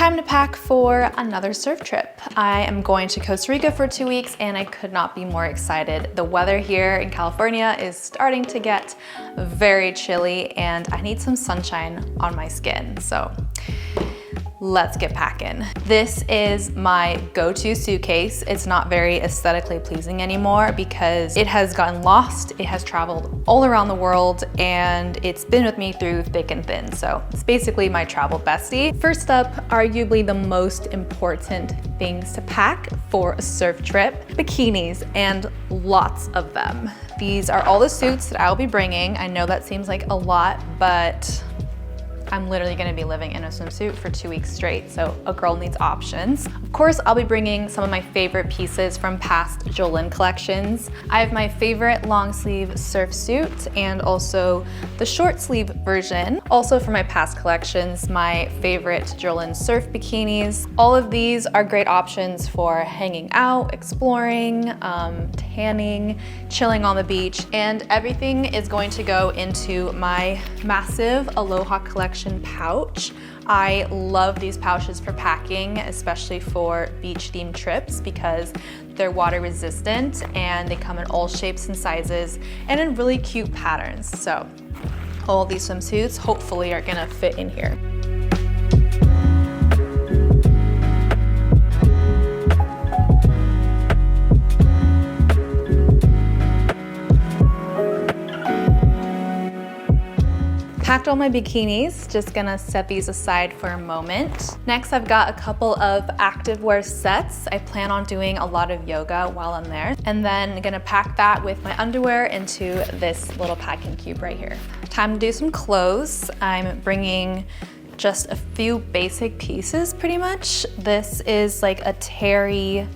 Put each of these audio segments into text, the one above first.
Time to pack for another surf trip. I am going to Costa Rica for 2 weeks and I could not be more excited. The weather here in California is starting to get very chilly and I need some sunshine on my skin. So let's get packing. This is my go-to suitcase. It's not very aesthetically pleasing anymore because it has gotten lost. It has traveled all around the world and it's been with me through thick and thin. So it's basically my travel bestie. First up, arguably the most important things to pack for a surf trip, bikinis, and lots of them. These are all the suits that I'll be bringing. I know that seems like a lot, but I'm literally gonna be living in a swimsuit for 2 weeks straight, so a girl needs options. Of course, I'll be bringing some of my favorite pieces from past Jolin collections. I have my favorite long sleeve surf suit and also the short sleeve version. Also from my past collections, my favorite Jolin surf bikinis. All of these are great options for hanging out, exploring, tanning, chilling on the beach, and everything is going to go into my massive Aloha collection pouch. I love these pouches for packing, especially for beach themed trips because they're water resistant and they come in all shapes and sizes and in really cute patterns. So all these swimsuits hopefully are gonna fit in here. Packed all my bikinis, just gonna set these aside for a moment. Next, I've got a couple of activewear sets. I plan on doing a lot of yoga while I'm there. And then gonna pack that with my underwear into this little packing cube right here. Time to do some clothes. I'm bringing just a few basic pieces pretty much. This is like a terry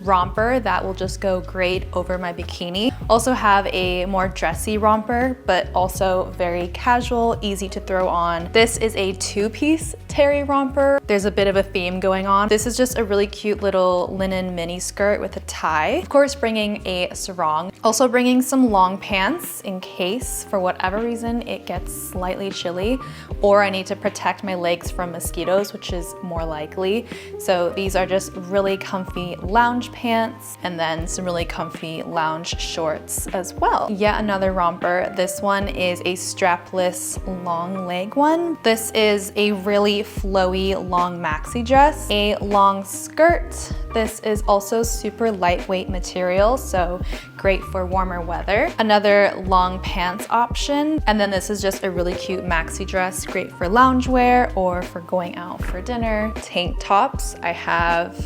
romper that will just go great over my bikini. Also have a more dressy romper, but also very casual, easy to throw on. This is a 2-piece terry romper. There's a bit of a theme going on. This is just a really cute little linen mini skirt with a tie. Of course, bringing a sarong. Also bringing some long pants in case, for whatever reason, it gets slightly chilly or I need to protect my legs from mosquitoes, which is more likely. So these are just really comfy lounge pants and then some really comfy lounge shorts as well. Yet another romper. This one is a strapless long leg one. This is a really flowy long maxi dress, a long skirt. This is also super lightweight material, so great for warmer weather. Another long pants option. And then this is just a really cute maxi dress, great for loungewear or for going out for dinner. Tank tops. I have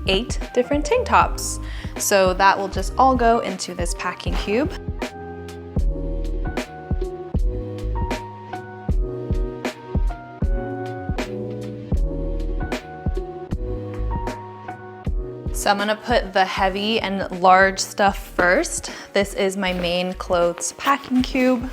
8 different tank tops. So that will just all go into this packing cube. So I'm gonna put the heavy and large stuff first. This is my main clothes packing cube.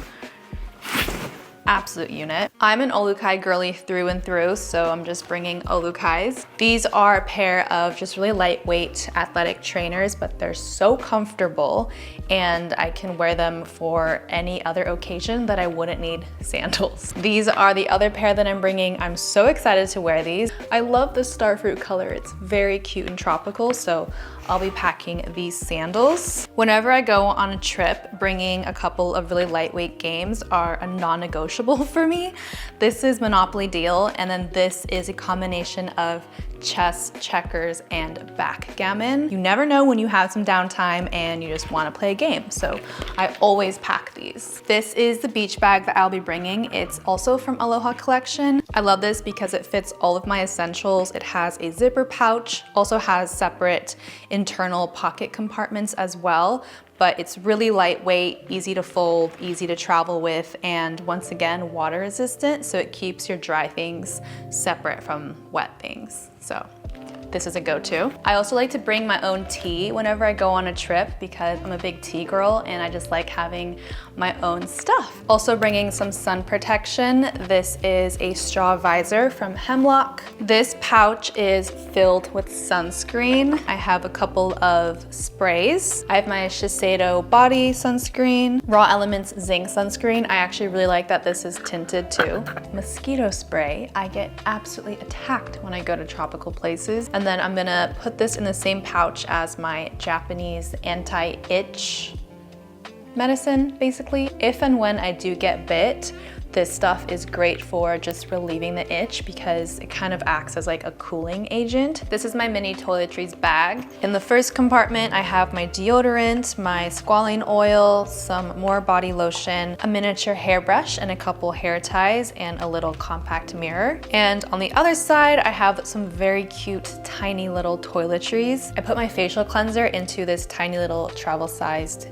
Absolute unit. I'm an Olukai girly through and through, so I'm just bringing Olukais. These are a pair of just really lightweight athletic trainers, but they're so comfortable and I can wear them for any other occasion that I wouldn't need sandals. These are the other pair that I'm bringing. I'm so excited to wear these. I love the starfruit color. It's very cute and tropical, so I'll be packing these sandals. Whenever I go on a trip, bringing a couple of really lightweight games are a non-negotiable for me. This is Monopoly Deal, and then this is a combination of chess, checkers, and backgammon. You never know when you have some downtime and you just want to play a game, so I always pack these. This is the beach bag that I'll be bringing. It's also from Aloha collection. I love this because it fits all of my essentials. It has a zipper pouch, also has separate internal pocket compartments as well, but it's really lightweight, easy to fold, easy to travel with, and once again, water resistant, so it keeps your dry things separate from wet things. So this is a go-to. I also like to bring my own tea whenever I go on a trip because I'm a big tea girl and I just like having my own stuff. Also bringing some sun protection. This is a straw visor from Hemlock. This pouch is filled with sunscreen. I have a couple of sprays. I have my Shiseido body sunscreen, Raw Elements zinc sunscreen. I actually really like that this is tinted too. Mosquito spray. I get absolutely attacked when I go to tropical places. And then I'm gonna put this in the same pouch as my Japanese anti-itch medicine, basically. If and when I do get bit, this stuff is great for just relieving the itch because it kind of acts as like a cooling agent. This is my mini toiletries bag. In the first compartment, I have my deodorant, my squalane oil, some more body lotion, a miniature hairbrush and a couple hair ties and a little compact mirror. And on the other side, I have some very cute, tiny little toiletries. I put my facial cleanser into this tiny little travel-sized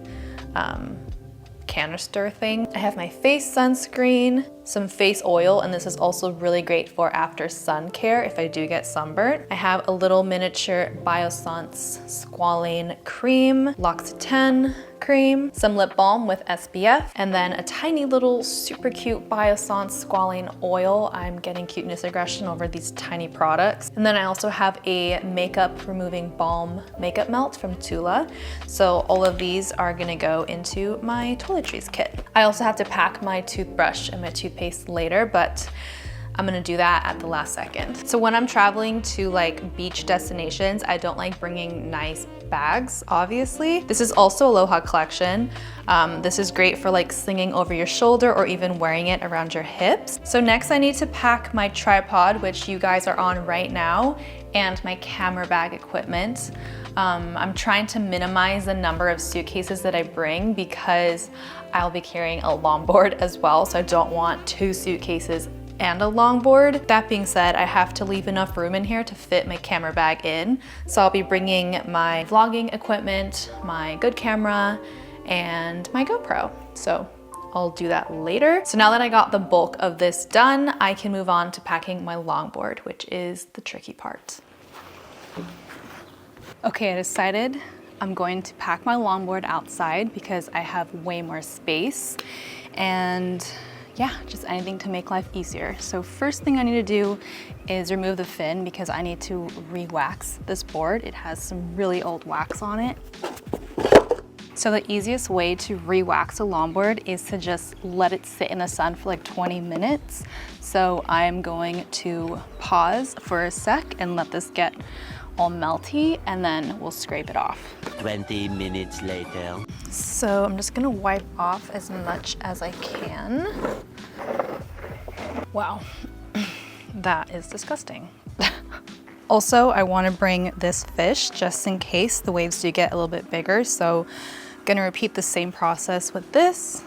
canister thing. I have my face sunscreen, some face oil, and this is also really great for after sun care if I do get sunburnt. I have a little miniature Biossance squalane cream, L'Occitane cream, some lip balm with SPF, and then a tiny little super cute Biossance squalane oil. I'm getting cuteness aggression over these tiny products. And then I also have a makeup removing balm makeup melt from Tula. So all of these are gonna go into my toiletries kit. I also have to pack my toothbrush and my toothpaste later, but I'm gonna do that at the last second. So when I'm traveling to like beach destinations, I don't like bringing nice bags, obviously. This is also Aloha collection. This is great for like slinging over your shoulder or even wearing it around your hips. So next I need to pack my tripod, which you guys are on right now, and my camera bag equipment. I'm trying to minimize the number of suitcases that I bring because I'll be carrying a longboard as well, so I don't want 2 suitcases and a longboard. That being said, I have to leave enough room in here to fit my camera bag in. So I'll be bringing my vlogging equipment, my good camera, and my GoPro. So I'll do that later. So now that I got the bulk of this done, I can move on to packing my longboard, which is the tricky part. Okay, I decided I'm going to pack my longboard outside because I have way more space and yeah, just anything to make life easier. So first thing I need to do is remove the fin because I need to re-wax this board. It has some really old wax on it. So the easiest way to re-wax a longboard is to just let it sit in the sun for like 20 minutes. So I'm going to pause for a sec and let this get all melty and then we'll scrape it off. 20 minutes later. So I'm just gonna wipe off as much as I can. Wow, that is disgusting. Also, I wanna bring this fish just in case the waves do get a little bit bigger. So I'm gonna repeat the same process with this.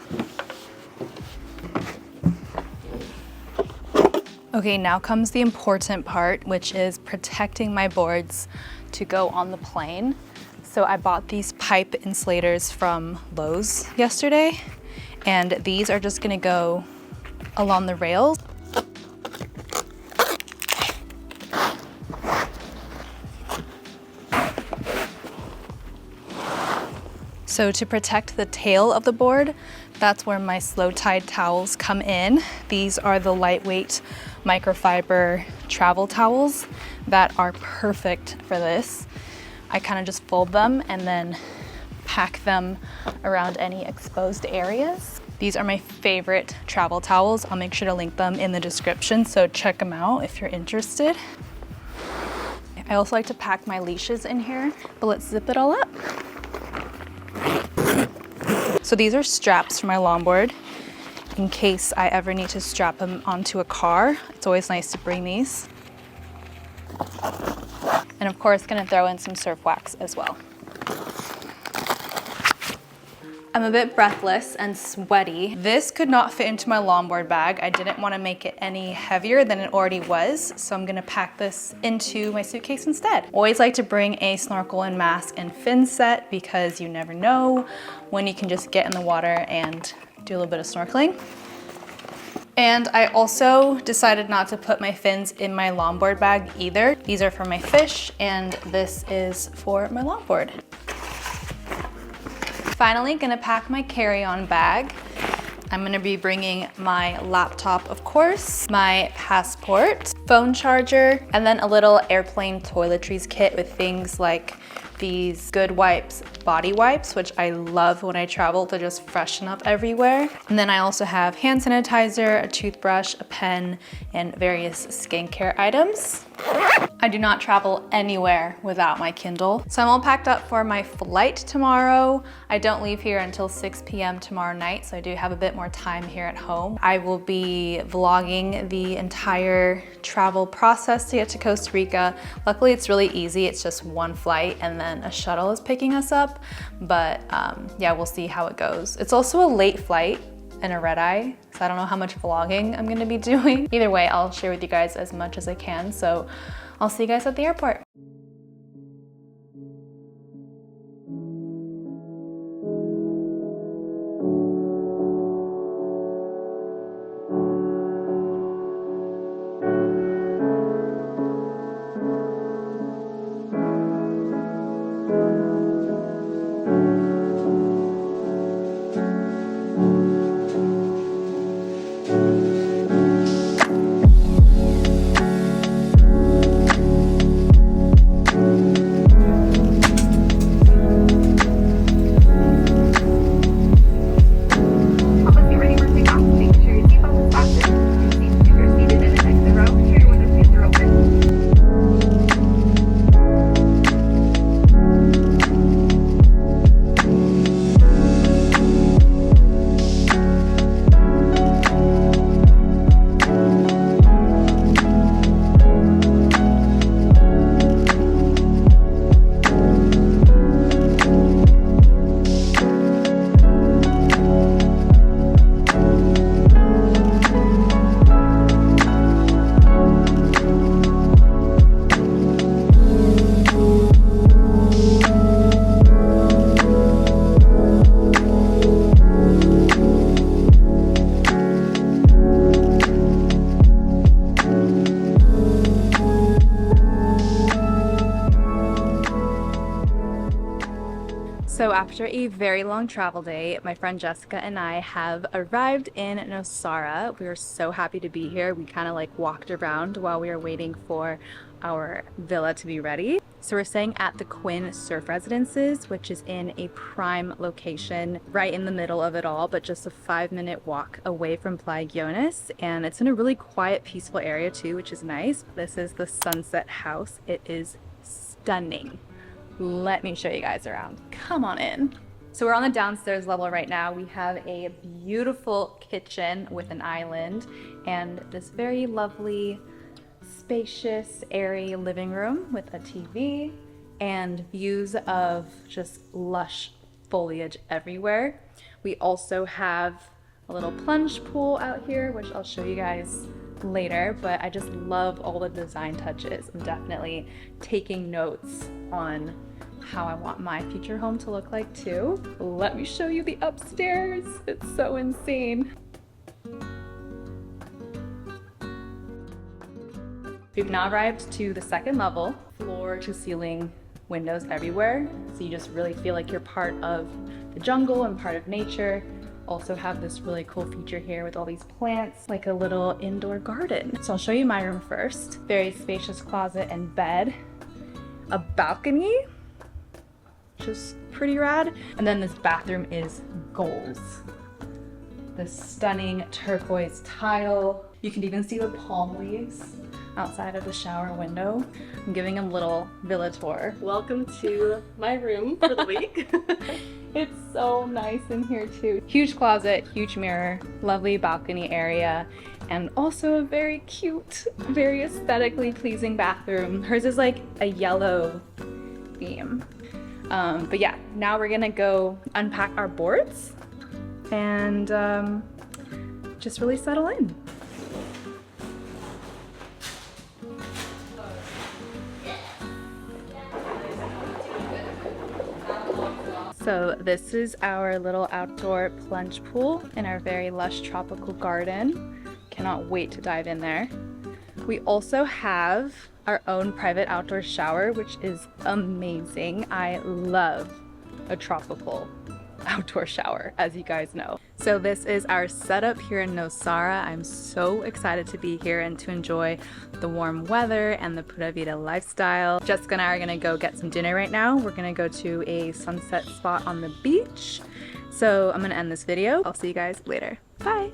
Okay, now comes the important part, which is protecting my boards to go on the plane. So I bought these pipe insulators from Lowe's yesterday, and these are just gonna go along the rails. So to protect the tail of the board, that's where my slow tide towels come in. These are the lightweight microfiber travel towels that are perfect for this. I kind of just fold them and then pack them around any exposed areas. These are my favorite travel towels. I'll make sure to link them in the description, so check them out if you're interested. I also like to pack my leashes in here, but let's zip it all up. So these are straps for my longboard in case I ever need to strap them onto a car. It's always nice to bring these. And of course, gonna throw in some surf wax as well. I'm a bit breathless and sweaty. This could not fit into my longboard bag. I didn't want to make it any heavier than it already was, so I'm gonna pack this into my suitcase instead. Always like to bring a snorkel and mask and fin set because you never know when you can just get in the water and do a little bit of snorkeling. And I also decided not to put my fins in my longboard bag either. These are for my fish, and this is for my longboard. Finally, gonna pack my carry-on bag. I'm gonna be bringing my laptop, of course, my passport, phone charger, and then a little airplane toiletries kit with things like these Good Wipes body wipes, which I love when I travel to just freshen up everywhere. And then I also have hand sanitizer, a toothbrush, a pen, and various skincare items. I do not travel anywhere without my Kindle. So I'm all packed up for my flight tomorrow. I don't leave here until 6 p.m. tomorrow night, so I do have a bit more time here at home. I will be vlogging the entire travel process to get to Costa Rica. Luckily, it's really easy. It's just one flight and then a shuttle is picking us up. But yeah, we'll see how it goes. It's also a late flight and a red eye, so I don't know how much vlogging I'm gonna be doing. Either way, I'll share with you guys as much as I can, so I'll see you guys at the airport. So after a very long travel day, my friend Jessica and I have arrived in Nosara. We were so happy to be here. We kind of like walked around while we were waiting for our villa to be ready. So we're staying at the Quinn Surf Residences, which is in a prime location right in the middle of it all, but just a 5-minute walk away from Playa Guiones. And it's in a really quiet, peaceful area too, which is nice. This is the Sunset House. It is stunning. Let me show you guys around. Come on in. So we're on the downstairs level right now. We have a beautiful kitchen with an island and this very lovely, spacious, airy living room with a TV and views of just lush foliage everywhere. We also have a little plunge pool out here, which I'll show you guys later, but I just love all the design touches. I'm definitely taking notes on how I want my future home to look like too. Let me show you the upstairs. It's so insane. We've now arrived to the second level, floor to ceiling windows everywhere. So you just really feel like you're part of the jungle and part of nature. Also have this really cool feature here with all these plants, like a little indoor garden. So I'll show you my room first. Very spacious closet and bed. A balcony, just pretty rad. And then this bathroom is goals. This stunning turquoise tile. You can even see the palm leaves outside of the shower window. I'm giving a little villa tour. Welcome to my room for the week. It's so nice in here too. Huge closet, huge mirror, lovely balcony area, and also a very cute, very aesthetically pleasing bathroom. Hers is like a yellow theme. But yeah, now we're gonna go unpack our boards and just really settle in. So this is our little outdoor plunge pool in our very lush tropical garden. cannot wait to dive in there. We also have our own private outdoor shower, which is amazing. I love a tropical outdoor shower, as you guys know. So this is our setup here in Nosara. I'm so excited to be here and to enjoy the warm weather and the Pura Vida lifestyle. Jessica and I are gonna go get some dinner right now. We're gonna go to a sunset spot on the beach. So I'm gonna end this video. I'll see you guys later. Bye.